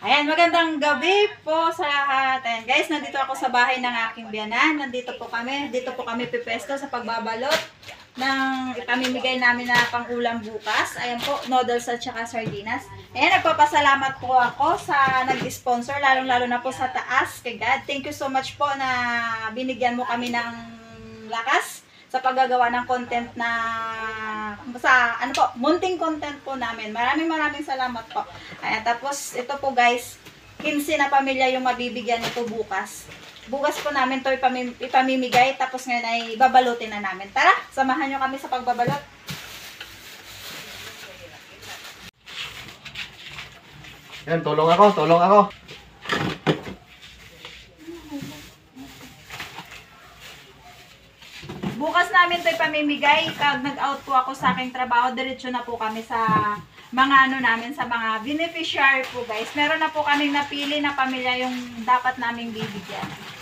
Ayan, magandang gabi po sa lahat. Ayan, guys, nandito ako sa bahay ng aking biyanan. Nandito po kami. Dito po kami pipesto sa pagbabalot ng ipamimigay namin na pang-ulam bukas. Ayan po, noodles at saka sardinas. Ayan, nagpapasalamat po ako sa nag-sponsor, lalong-lalo na po sa taas kay God. Thank you so much po na binigyan mo kami ng lakas sa paggagawa ng content na sa ano po, munting content po namin. Maraming salamat po. Ayan, tapos ito po guys, 15 na pamilya yung mabibigyan nito bukas. Bukas po namin to ipamimigay, tapos ngayon ay babalutin na namin. Tara, samahan nyo kami sa pagbabalot. Yan, tulong ako. Bukas namin to ipamimigay. Pag nag-out po ako sa aking trabaho, diretso na po kami sa mga ano namin, sa mga beneficiary po guys. Meron na po kaming napili na pamilya yung dapat naming bibigyan.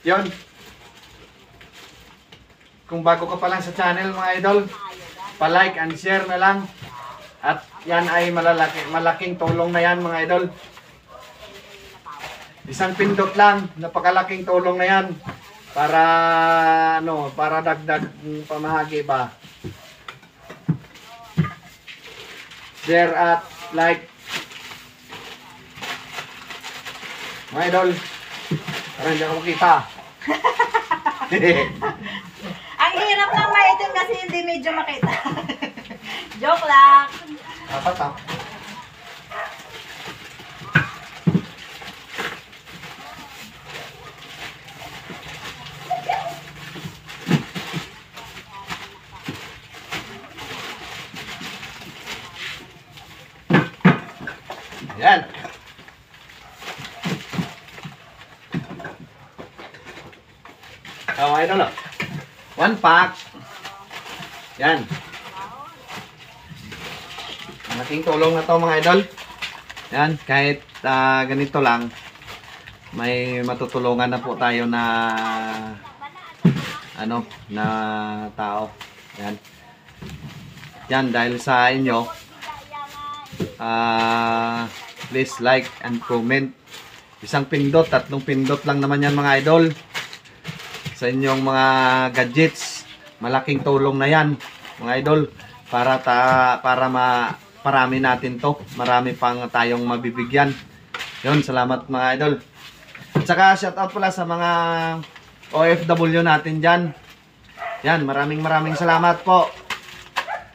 Yun. Kung bago ka pa lang sa channel mga idol, pa-like and share na lang. At yan ay malaking tulong na yan mga idol. Isang pindot lang, napakalaking tulong na yan. Para para dagdag pamahagi ba. Share at like. Mga idol, parang hindi ako makita. Ang hirap ng maitim kasi hindi medyo makita. Joke lang. Dapat ah. Yan. Oh, idol. 1 pack. Yan. Malaking tulong na to mga idol. Yan, kahit ganito lang, may matutulungan na po tayo na na tao. Yan. Yan, dahil sa inyo, please like and comment. Isang pindot, 3 pindot lang naman yan mga idol. Sa inyong mga gadgets, malaking tulong na yan mga idol, para parami natin to, marami pang tayong mabibigyan. Yun, salamat mga idol. At saka shout out pala sa mga OFW natin dyan. Yan, maraming salamat po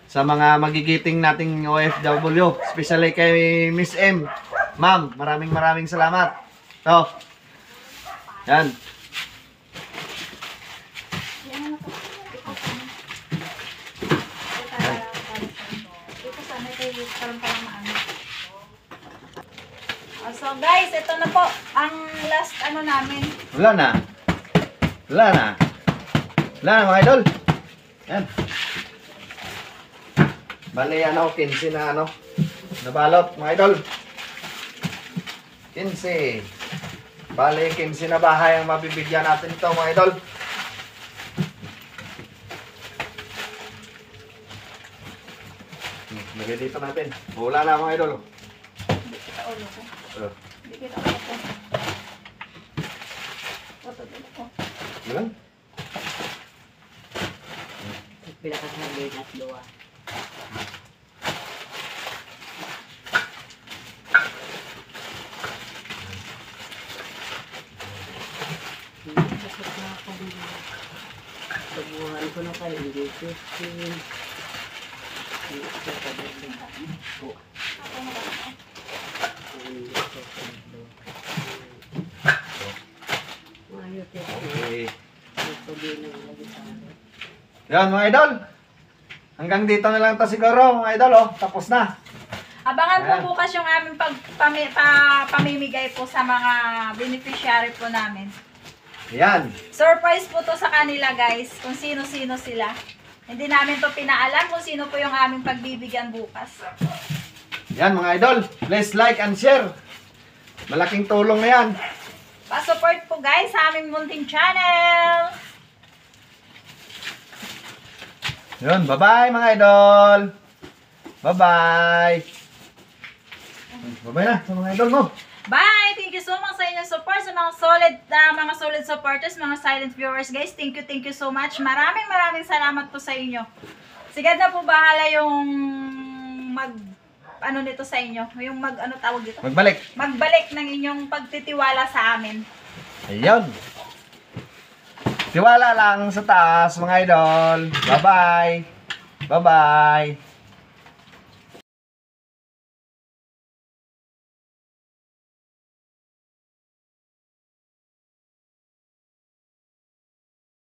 sa mga magigiting nating OFW, especially kay Miss M. Ma'am, maraming salamat. To. Yan. So guys, ito na po ang last namin. Wala na mga idol. Yan. Bali 15 na nabalot mga idol. 15. Bali 15 na bahay ang mabibigyan natin ito mga idol. Lagay dito natin. Wala na mga idol. Hindi kita ulo ko. Hindi kita ulo ko. Yan. Pila ka sa ligat luwa. Sabuhan ko na kayo, hindi 15. Hindi ko pa din. Okay. Yan mga idol. Hanggang dito na lang to siguro mga idol. Tapos na. Abangan Ayan. po bukas yung aming pamimigay po sa mga beneficiary po namin. Yan. Surprise po to sa kanila guys, kung sino-sino sila. Hindi namin to pinaalam kung sino po yung aming pagbibigyan bukas. Yan mga idol. Please like and share. Malaking tulong na yan. Pa-support po guys sa aming munting channel. Yun, bye-bye mga idol. Bye-bye. Bye-bye na sa mga idol mo. Bye! Thank you so much sa inyong support, sa mga solid supporters, mga silent viewers guys. Thank you so much. Maraming salamat po sa inyo. Sigad na po bahala yung ano nito sa inyo. Yung ano tawag dito? Magbalik. Magbalik ng inyong pagtitiwala sa amin. Ayun. Tiwala lang sa taas mga idol. Bye-bye. Bye-bye.